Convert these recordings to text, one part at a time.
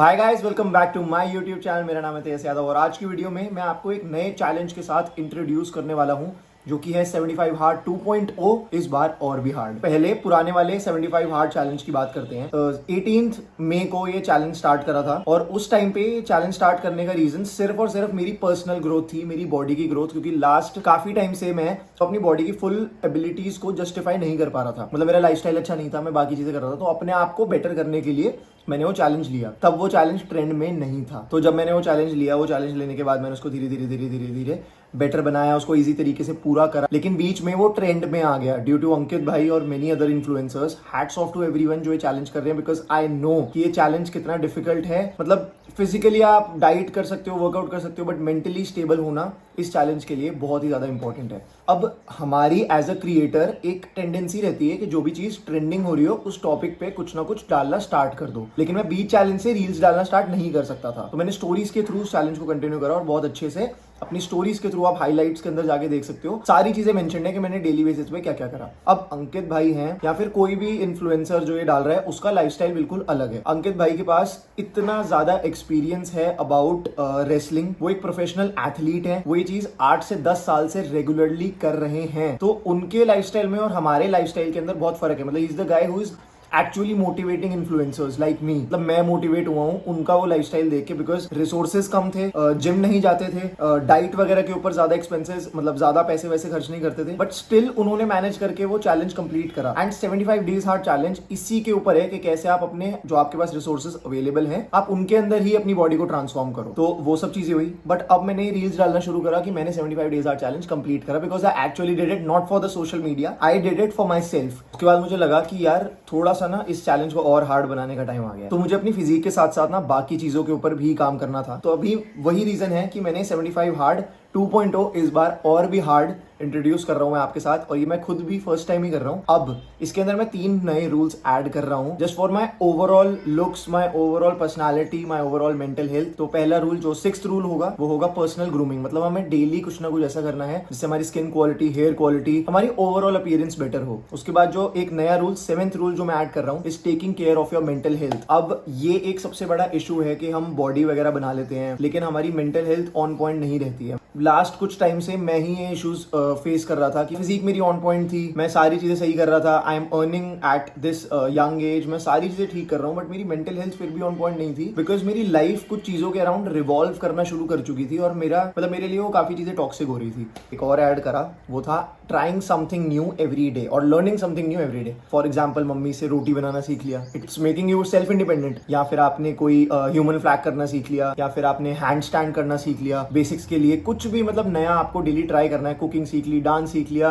Hi guys, welcome back to my YouTube channel. मेरा नाम है तेज यादव और आज की वीडियो में मैं आपको एक नए चैलेंज के साथ इंट्रोड्यूस करने वाला हूं जो कि है 75 हार्ड 2.0 इस बार और भी हार्ड। पहले पुराने वाले 75 हार्ड चैलेंज की बात करते हैं। 18 मई को ये चैलेंज स्टार्ट करा था और उस टाइम पे चैलेंज स्टार्ट करने का रीजन सिर्फ और सिर्फ मेरी पर्सनल ग्रोथ थी, मेरी बॉडी की ग्रोथ, क्योंकि लास्ट काफी टाइम से मैं अपनी बॉडी की फुल एबिलिटीज को जस्टिफाई नहीं कर पा रहा था। मतलब मेरा लाइफस्टाइल अच्छा नहीं था, मैं बाकी चीजें कर रहा था, तो अपने आप को बेटर करने के लिए मैंने वो चैलेंज लिया। तब वो चैलेंज ट्रेंड में नहीं था, तो जब मैंने वो चैलेंज लिया, वो चैलेंज लेने के बाद मैंने उसको धीरे धीरे बेटर बनाया, उसको इजी तरीके से पूरा करा। लेकिन बीच में वो ट्रेंड में आ गया ड्यू टू अंकित भाई और many other influencers. Hats off to everyone जो ये चैलेंज कर रहे हैं, बिकॉज आई नो कि ये चैलेंज कितना डिफिकल्ट है। मतलब फिजिकली आप डाइट कर सकते हो, वर्कआउट कर सकते हो, बट मेंटली स्टेबल होना इस चैलेंज के लिए बहुत ही ज्यादा इंपॉर्टेंट है। अब हमारी एज अ क्रिएटर एक टेंडेंसी रहती है कि जो भी चीज ट्रेंडिंग हो रही हो उस टॉपिक पे कुछ ना कुछ डालना स्टार्ट कर दो, लेकिन मैं बीच चैलेंज से रील्स डालना स्टार्ट नहीं कर सकता था। तो मैंने स्टोरीज के थ्रू चैलेंज को कंटिन्यू करा और बहुत अच्छे से अपनी स्टोरीज के थ्रू आप हाइलाइट्स के अंदर जाके देख सकते हो, सारी चीजें मेंशन है कि मैंने डेली बेसिस पे क्या क्या करा। अब अंकित भाई हैं या फिर कोई भी इन्फ्लुएंसर जो ये डाल रहा है, उसका लाइफस्टाइल बिल्कुल अलग है। अंकित भाई के पास इतना ज्यादा एक्सपीरियंस है अबाउट रेसलिंग, वो एक प्रोफेशनल एथलीट है, वो ये चीज 8 से 10 साल से रेगुलरली कर रहे हैं। तो उनके लाइफस्टाइल में और हमारे लाइफस्टाइल के अंदर बहुत फर्क है। मतलब he is the guy who is actually motivating influencers like me. मतलब मैं मोटिवेट हुआ हूँ उनका वो लाइफस्टाइल देख के, बिकॉज रिसोर्सेज कम थे, जिम नहीं जाते थे, डाइट वगैरह के ऊपर ज्यादा एक्सपेंसेस, मतलब ज्यादा पैसे वैसे खर्च नहीं करते थे, बट स्टिल उन्होंने मैनेज करके वो चैलेंज कंप्लीट करा। एंड 75 डेज हार्ड चैलेंज इसी के ऊपर है कि कैसे आप अपने जो आपके पास रिसोर्सेज अवेलेबल हैं, आप उनके अंदर ही अपनी बॉडी को ट्रांसफॉर्म करो। तो वो सब चीजें हुई, बट अब मैंने रील्स डालना शुरू करा कि मैंने 75 डेज हार्ड चैलेंज कंप्लीट करा, because I actually did it not for the social media, I did it for my self. उसके बाद मुझे लगा कि यार थोड़ा सा ना इस चैलेंज और हार्ड बनाने का टाइम आ गया, तो मुझे अपनी फिजिक के साथ साथ ना बाकी चीजों के ऊपर भी काम करना था। तो अभी वही रीजन है कि मैंने 75 हार्ड 2.0 इस बार और भी हार्ड इंट्रोड्यूस कर रहा हूं मैं आपके साथ, और ये मैं खुद भी फर्स्ट टाइम ही कर रहा हूं। अब इसके अंदर मैं 3 नए रूल्स ऐड कर रहा हूं just for my overall looks, my overall personality, my overall mental health. तो पहला रूल जो 6th रूल होगा वो होगा पर्सनल ग्रूमिंग। मतलब हमें डेली कुछ ना कुछ ऐसा करना है जिससे हमारी स्किन क्वालिटी, हेयर क्वालिटी, हमारी ओवरऑल अपीयरेंस बेटर हो। उसके बाद जो एक नया रूल 7th रूल जो मैं ऐड कर रहा हूँ is taking care of your mental health. अब ये एक सबसे बड़ा इशू है कि हम बॉडी वगैरह बना लेते हैं लेकिन हमारी मेंटल हेल्थ ऑन पॉइंट नहीं रहती है। लास्ट कुछ टाइम से मैं ही ये इश्यूज फेस कर रहा था कि फिजिक मेरी ऑन पॉइंट थी, मैं सारी चीजें सही कर रहा था, I am earning at this young age, मैं सारी चीजें ठीक कर रहा हूँ, बट मेरी मेंटल हेल्थ फिर भी ऑन पॉइंट नहीं थी, बिकॉज मेरी लाइफ कुछ चीजों के अराउंड रिवॉल्व करना शुरू कर चुकी थी और मेरे लिए वो काफी चीजें टॉक्सिक हो रही थी। एक और ऐड करा, वो था trying something new every day और learning something new every day. For example mummy से रोटी बनाना सीख लिया, it's making you self independent, या फिर आपने कोई ह्यूमन फ्लैग करना सीख लिया, या फिर आपने हैंड स्टैंड करना सीख लिया बेसिक्स के लिए। कुछ भी मतलब नया आपको डेली ट्राई करना है, कुकिंग सीख ली, डांस सीख लिया,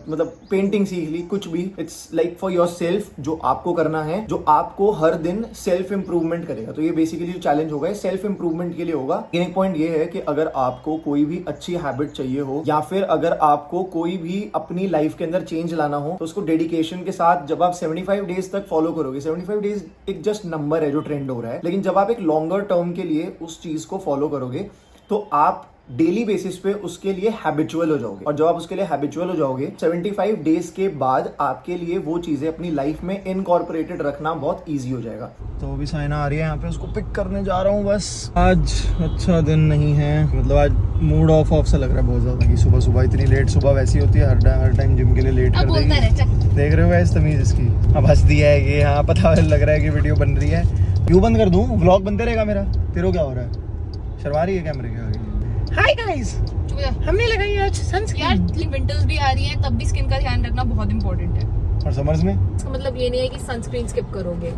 मतलब पेंटिंग सीख ली, कुछ भी, it's like for your self, जो आपको करना है, जो आपको हर दिन सेल्फ इंप्रूवमेंट करेगा। तो ये बेसिकली जो चैलेंज होगा सेल्फ इंप्रूवमेंट के लिए होगा। एक पॉइंट ये है कि अगर आपको कोई भी अच्छी हैबिट चाहिए हो या फिर अगर आपको कोई भी अपनी लाइफ के अंदर चेंज लाना हो, तो उसको डेडिकेशन के साथ जब आप 75 डेज तक फॉलो करोगे, 75 डेज एक जस्ट नंबर है जो ट्रेंड हो रहा है, लेकिन जब आप एक लॉन्गर टर्म के लिए उस चीज को फॉलो करोगे तो आप डेली बेसिस पे उसके लिए हैबिचुअल हो जाओगे, और जब आप उसके लिए हैबिचुअल हो जाओगे 75 डेज के बाद आपके लिए वो चीजें अपनी लाइफ में इनकॉर्पोरेटेड रखना बहुत इजी हो जाएगा। तो अभी साइना आ रही है यहाँ पे, उसको पिक करने जा रहा हूँ। बस आज अच्छा दिन नहीं है, मतलब आज मूड ऑफ सा लग रहा है बहुत ज्यादा कि सुबह सुबह इतनी लेट, सुबह वैसी होती है हर टाइम जिम के लिए लेट कर देगी। देख रहे हो गाइस तमीज इसकी, अब हंस दिया है कि हाँ पता लग रहा है कि वीडियो बन रही है। क्यों बंद कर दूं, व्लॉग बनते रहेगा मेरा। तेरे को क्या हो रहा है, शर्मा रही है कैमरे के आगे। हाय गाइस, हमने लगाई आज सनस्क्रीन। यार विंटर्स भी आ रही हैं, तब भी स्किन का ध्यान रखना बहुत इंपॉर्टेंट है। और समर्स में इसका मतलब ये नहीं है कि सनस्क्रीन स्किप करोगे।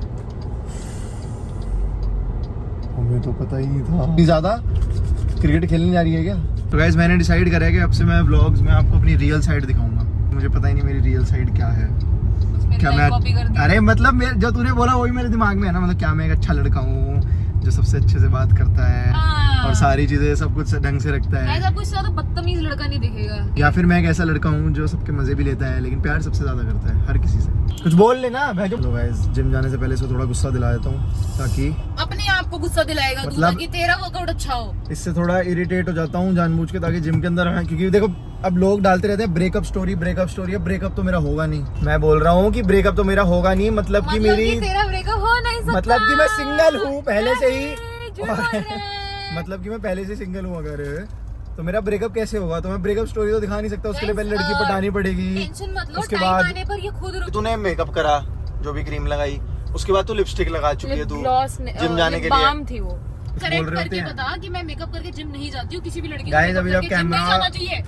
हमें तो पता ही नहीं था। इतनी ज्यादा क्रिकेट खेलने जा रही है क्या? तो गाइस मैंने डिसाइड करा है कि अब से मैं व्लॉग्स में आपको अपनी रियल साइड दिखाऊंगा। मुझे पता ही नहीं मेरी रियल साइड क्या है। क्या मैं अरे मतलब जो तूने बोला वही मेरे दिमाग में है ना। मतलब क्या मैं एक अच्छा लड़का हूँ जो सबसे अच्छे से बात करता है और सारी चीजें सब कुछ ढंग से रखता है। ऐसा कुछ ज्यादा बदतमीज लड़का नहीं दिखेगा। या फिर मैं एक ऐसा लड़का हूँ जो सबके मजे भी लेता है लेकिन प्यार सबसे ज्यादा करता है हर किसी से। कुछ बोल लेना भाई। तो गाइस जिम जाने से पहले इसको थोड़ा गुस्सा दिला देता हूँ ताकि अपने आप को गुस्सा दिलाएगा मतलब कि तेरा वर्कआउट अच्छा हो। इससे थोड़ा इरिटेट हो जाता हूँ जानबूझ के, ताकि जिम के अंदर, क्योंकि देखो अब लोग डालते रहते हैं ब्रेकअप स्टोरी। ब्रेकअप तो मेरा होगा नहीं। मैं बोल रहा हूँ कि ब्रेकअप तो मेरा होगा नहीं, मतलब कि मेरी तेरा ब्रेकअप हो नहीं सकता। मतलब कि मैं सिंगल हूँ पहले से ही। झूठ बोल रहे हैं। मतलब कि मैं पहले से सिंगल हूँ, अगर तो मेरा ब्रेकअप कैसे होगा? तो मैं ब्रेकअप स्टोरी तो दिखा नहीं सकता, उसके लिए पहले लड़की पटानी पड़ेगी। टेंशन मत लो, उसके टाइम बाद आने पर ये खुद रुक। तूने मेकअप करा, जो भी क्रीम लगाई, उसके बाद तू लिपस्टिक लगा चुकी है, तू जिम जाने के लिए बाम थी वो। करेक्ट रहे होते करके हैं। बता कि मैं मेकअप करके जिम नहीं जाती हूँ। किसी भी लड़की को Guys, makeup अभी जब करके जिम नहीं कैमरा- जाना चाहिए।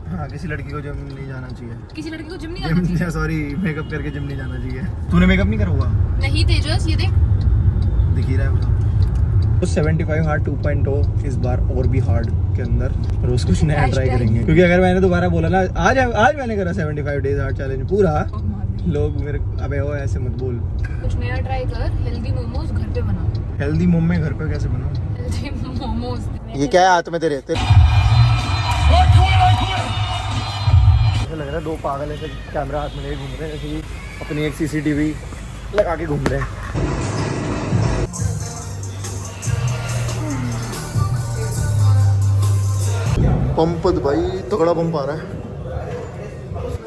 हाँ, किसी लड़की को जिम नहीं जाना चाहिए। किसी लड़की को जिम नहीं जाना जिम चाहिए। सॉरी, मेकअप करके जिम नहीं जाना चाहिए। तूने मेकअप नहीं करा हुआ? नहीं तेजस, ये देख। दिख ही रहा है वो तो 75 हार्ड 2.0 इस बार और भी हार्ड के अंदर रोज कुछ नया ट्राई करेंगे, क्योंकि अगर मैंने दोबारा बोला ना आज मैंने करा 75 डेज हार्ड चैलेंज पूरा, लोग मेरे अबे ओ ऐसे मत बोल। कुछ नया ट्राई कर। हेल्दी मोमोज घर पे बना। हेल्दी मोमो घर पे कैसे बनाऊं? हेल्दी मोमोज। ये क्या है हाथ में तेरे? ऐसा लग रहा है दो पागल ऐसे कैमरा हाथ में लेके घूम रहे हैं, जैसे कि अपनी एक सीसीटीवी लगा के घूम रहे हैं। पंप भाई तगड़ा पंप आ रहा है।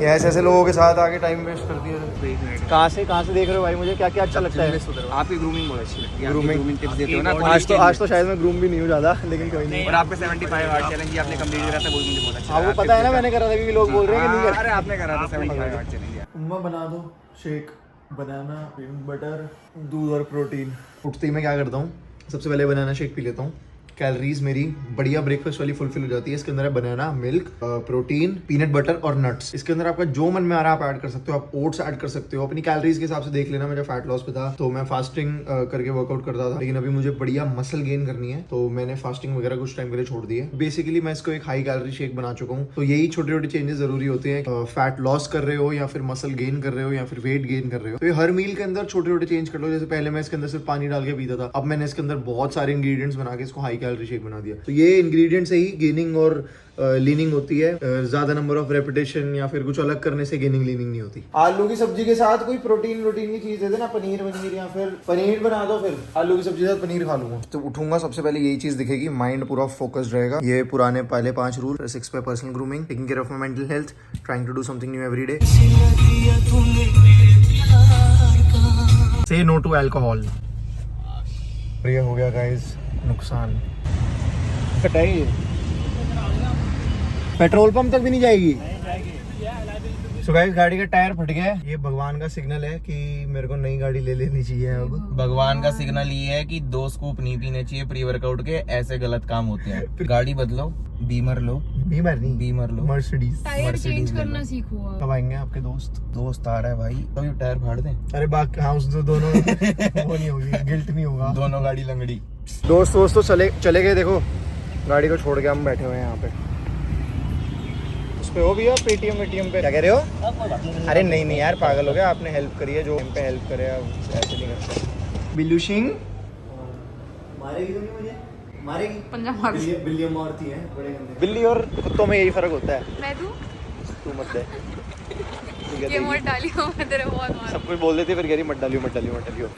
ये ऐसे लोगों के साथ आके टाइम वेस्ट कर दिया। कहाँ से देख रहे हो भाई? मुझे क्या क्या अच्छा लगता है? आपकी ग्रूमिंग बहुत अच्छी लगती है। ग्रूमिंग टिप्स देते हो ना। आज तो शायद मैं ग्रूम भी नहीं हूँ ज्यादा, लेकिन कोई नहीं। और आपका 75 हार्ड चैलेंज ये आपने कंप्लीट करा था, वो मुझे बहुत अच्छा आपको लगा। पता है ना मैंने करा था, क्योंकि लोग बोल रहे हैं कि नहीं अरे आपने करा था 75 हार्ड चैलेंज। उम्मा बना दो शेक, बनाना, बटर, दूध और प्रोटीन। उठते ही मैं क्या करता हूँ, सबसे पहले बनाना शेक पी लेता हूँ। कैलोरीज मेरी बढ़िया ब्रेकफास्ट वाली फुलफिल हो जाती है। इसके अंदर है बनाना, मिल्क, प्रोटीन, पीनट बटर और नट्स। इसके अंदर आपका जो मन में आ रहा है आप ऐड कर सकते हो। आप ओट्स ऐड कर सकते हो। अपनी कैलोरीज के हिसाब से देख लेना। मैं जब फैट लॉस पे था तो मैं फास्टिंग करके वर्कआउट करता था, लेकिन अभी मुझे बढ़िया मसल गेन करनी है तो मैंने फास्टिंग वगैरह कुछ टाइम के लिए छोड़ दी है। बेसिकली मैं इसको एक हाई कैलोरी शेक बना चुका हूँ। तो यही छोटे छोटे चेंजेस जरूरी होते हैं। फैट लॉस कर रहे हो या फिर मसल गेन कर रहे हो या फिर वेट गेन कर रहे हो, तो ये हर मील के अंदर छोटे छोटे चेंज कर लो। जैसे पहले मैं इसके अंदर सिर्फ पानी डाल के पीता था, अब मैंने इसके अंदर बहुत सारे इंग्रेडिएंट्स बना के इसको हाई कैलोरी शेक बना दिया। तो ये इंग्रेडिएंट से ही गेनिंग और लीनिंग होती है। ज्यादा नंबर ऑफ रेपिटेशन या फिर कुछ अलग करने से गेनिंग लीनिंग नहीं होती। आलू की सब्जी के साथ कोई प्रोटीन की चीज दे देना, पनीर या फिर पनीर बना दो, फिर आलू की सब्जी के साथ पनीर खा लूंगा। तो उठूंगा सबसे पहले यही चीज दिखेगी, माइंड पूरा फोकस्ड रहेगा। ये पुराने पहले 5 रूल। 6 पे personal grooming, taking care of my mental health, trying to do something new every day, say no to alcohol. ये हो गया गाइस नुकसान। कटाई पेट्रोल पंप तक भी नहीं जाएगी। सो गाइस गाड़ी का टायर फट गया है। ये भगवान का सिग्नल है कि मेरे को नई गाड़ी ले लेनी चाहिए। अब भगवान का सिग्नल ये है कि 2 स्कूप नहीं पीने चाहिए प्री वर्कआउट के, ऐसे गलत काम होते हैं। गाड़ी बदलो, बीमर लो, बीमर लो, मर्सिडीज। टायर चेंज करना सीखो आप। कब आएंगे आपके दोस्त आ रहा है भाई, तो ये टायर फाड़ दे। अरे बाकी हाँ, उस दोनों वो नहीं होगी, गिल्ट नहीं होगा। दोनों गाड़ी लंगड़ी। दोस्त तो चले गए। देखो गाड़ी को छोड़ के हम बैठे हुए हैं यहाँ पे। उस पे वो भी है पेटीएम पे। क्या कह रहे हो? अरे नहीं यार, पागल हो गया। आपने हेल्प करी है, जो हम पे हेल्प करे, अब ऐसे नहीं करते। बिल्लू सिंह मारेगी तो नहीं मुझे? मारेगी? पंजाब मार। बिल्ली मारती है बड़े गंदे। बिल्ली और कुत्तों में यही फर्क होता है। मैं दूं? तू मत दे। ये मत डालियो, मैं तेरे बहुत मार। सब कुछ बोल देते फिर कह रही मत डालियो।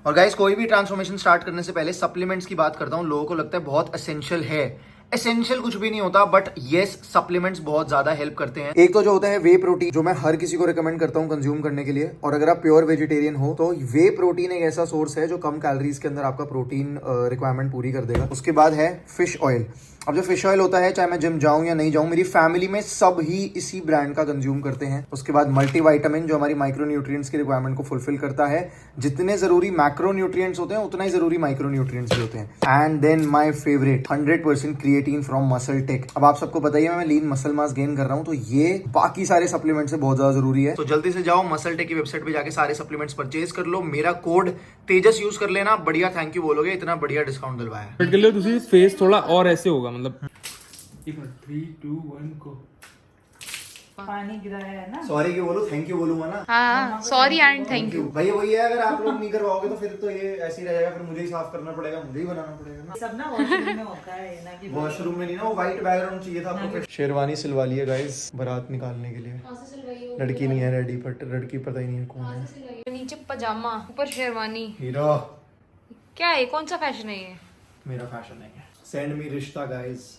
और गाइस कोई भी ट्रांसफॉर्मेशन स्टार्ट करने से पहले सप्लीमेंट्स की बात करता हूँ। लोगों को लगता है बहुत एसेंशियल है। एसेंशियल कुछ भी नहीं होता, बट येस सप्लीमेंट्स बहुत ज्यादा हेल्प करते हैं। एक तो जो होता है वे प्रोटीन, जो मैं हर किसी को रिकमेंड करता हूँ कंज्यूम करने के लिए। और अगर आप प्योर वेजिटेरियन हो तो वे प्रोटीन एक ऐसा सोर्स है जो कम कैलोरीज के अंदर आपका प्रोटीन रिक्वायरमेंट पूरी कर देगा। उसके बाद है फिश ऑयल। अब जो फिश ऑयल होता है, चाहे मैं जिम जाऊं या नहीं जाऊं, मेरी फैमिली में सब ही इसी ब्रांड का कंज्यूम करते हैं। उसके बाद मल्टीविटामिन, जो हमारी माइक्रोन्यूट्रिएंट्स की रिक्वायरमेंट को फुलफिल करता है। जितने जरूरी मैक्रोन्यूट्रिएंट्स होते हैं उतना ही जरूरी माइक्रोन्यूट्रिएंट्स भी होते हैं। And then my favourite 100% creatine from MuscleTech. अब आप सबको पता ही है मैं लीन मसल मास गेन कर रहा हूं, तो ये बाकी सारे सप्लीमेंट से बहुत ज्यादा जरूरी है। तो जल्दी से जाओ मसल टेक की वेबसाइट पे जाके सारे सप्लीमेंट्स परचेज कर लो। मेरा कोड तेजस यूज कर लेना, बढ़िया थैंक यू बोलोगे, इतना बढ़िया डिस्काउंट दिलवाया। कर लो तुसी फेस थोड़ा और ऐसे होगा, मतलब 3 2 1 को पानी गिराया है ना। सॉरी क्यों बोलूं, थैंक यू बोलूंगा ना। हाँ सॉरी एंड थैंक यू। भाई वही है, अगर आप लोग नहीं करवाओगे तो फिर तो ये ऐसे ही रहेगा, फिर मुझे ही साफ करना पड़ेगा, मुझे ही बनाना पड़ेगा ना। सब ना वॉशरूम में होता है, ये ना कि वॉशरूम में नहीं ना, वो व्हाइट बैकग्राउंड चाहिए था आपको। शेरवानी सिलवा ली है गाइस बारात निकालने के लिए। लड़की नहीं है रेडी, बट लड़की पता ही नहीं है कौन है। नीचे पजामा, ऊपर शेरवानी। हीरो क्या है, कौन सा फैशन है ये? मेरा फैशन है। सेंड मी रिश्ता गाइस।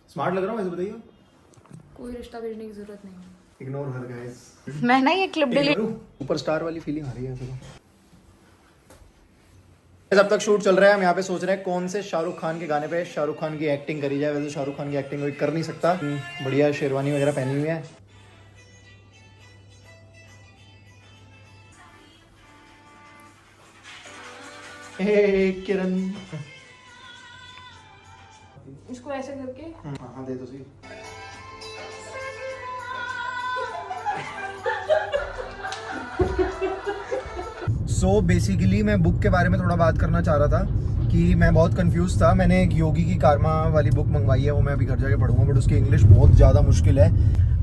स्मार्ट लग रहा हूँ वैसे, बताइए। कोई रिश्ता भेजने की जरूरत नहीं है। Ignore her guys. मैं ना ये क्लिप डिलीट सुपरस्टार वाली फीलिंग आ रही है चलो। अब तक शूट चल रहा है, हम यहाँ पे सोच रहे हैं कौन से शाहरुख खान के गाने पे शाहरुख खान की एक्टिंग करी जाए। वैसे शाहरुख खान की एक्टिंग कोई कर नहीं सकता। बढ़िया शेरवानी वगैरह पहनी हुई है। हे किरण, इसको ऐसे करके हाँ दे दो सही। सो बेसिकली मैं बुक के बारे में थोड़ा बात करना चाह रहा था कि मैं बहुत कंफ्यूज था। मैंने एक योगी की कार्मा वाली बुक मंगवाई है, वो मैं अभी घर जाके पढ़ूंगा, बट उसकी इंग्लिश बहुत ज़्यादा मुश्किल है।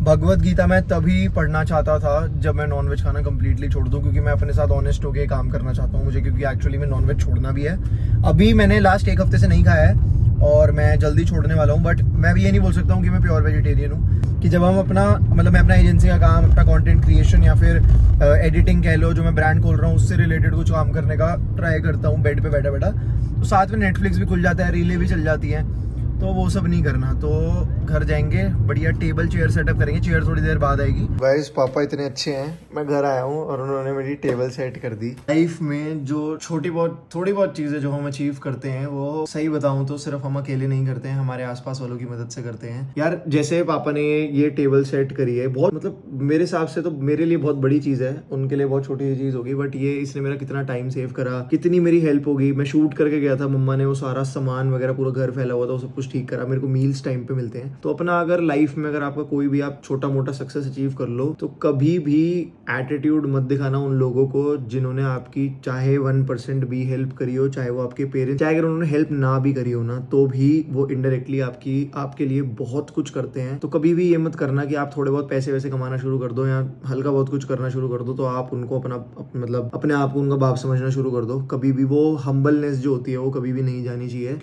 भगवत गीता मैं तभी पढ़ना चाहता था जब मैं नॉनवेज खाना कंप्लीटली छोड़ दूं, क्योंकि मैं अपने साथ ऑनेस्ट होकर काम करना चाहता हूँ मुझे, क्योंकि एक्चुअली में नॉनवेज छोड़ना भी है। अभी मैंने लास्ट 1 हफ्ते से नहीं खाया है और मैं जल्दी छोड़ने वाला हूँ, बट मैं भी ये नहीं बोल सकता हूँ कि मैं प्योर वेजिटेरियन हूँ। कि जब हम अपना मतलब मैं अपना एजेंसी का काम, अपना कंटेंट क्रिएशन या फिर एडिटिंग कह लो, जो मैं ब्रांड खोल रहा हूँ उससे रिलेटेड कुछ काम करने का ट्राई करता हूँ बेड पे बैठा बैठा, तो साथ में नेटफ्लिक्स भी खुल जाता है, रीलें भी चल जाती हैं, तो वो सब नहीं करना। तो घर जाएंगे, बढ़िया टेबल चेयर सेटअप करेंगे, चेयर थोड़ी देर बाद आएगी। गाइस पापा इतने अच्छे हैं, मैं घर आया हूँ और उन्होंने मेरी टेबल सेट कर दी। लाइफ में जो थोड़ी बहुत चीज़ें जो हम अचीव करते हैं, वो सही बताऊँ तो सिर्फ हम अकेले नहीं करते हैं, हमारे आसपास वालों की मदद से करते हैं। यार जैसे पापा ने ये टेबल सेट करी है, बहुत मतलब मेरे हिसाब से तो मेरे लिए बहुत बड़ी चीज़ है, उनके लिए बहुत छोटी चीज़ होगी, बट ये इसने मेरा कितना टाइम सेव करा, कितनी मेरी हेल्प होगी। मैं शूट करके गया था, मम्मा ने वो सारा सामान वगैरह पूरा घर फैला हुआ था, वो सब कुछ ठीक करा, मेरे को मील्स टाइम पे मिलते हैं। तो अपना अगर लाइफ में अगर आपका कोई भी आप छोटा मोटा सक्सेस अचीव कर लो, तो कभी भी एटीट्यूड मत दिखाना उन लोगों को जिन्होंने आपकी चाहे 1% भी हेल्प करी हो, चाहे वो आपके पेरेंट्स, चाहे अगर उन्होंने हेल्प ना भी करी हो ना, तो भी वो इनडायरेक्टली आपके लिए बहुत कुछ करते हैं। तो कभी भी ये मत करना कि आप थोड़े बहुत पैसे वैसे कमाना शुरू कर दो या हल्का बहुत कुछ करना शुरू कर दो तो आप उनको मतलब अपने आप को उनका बाप समझना शुरू कर दो। कभी भी वो हम्बलनेस जो होती है वो कभी भी नहीं जानी चाहिए।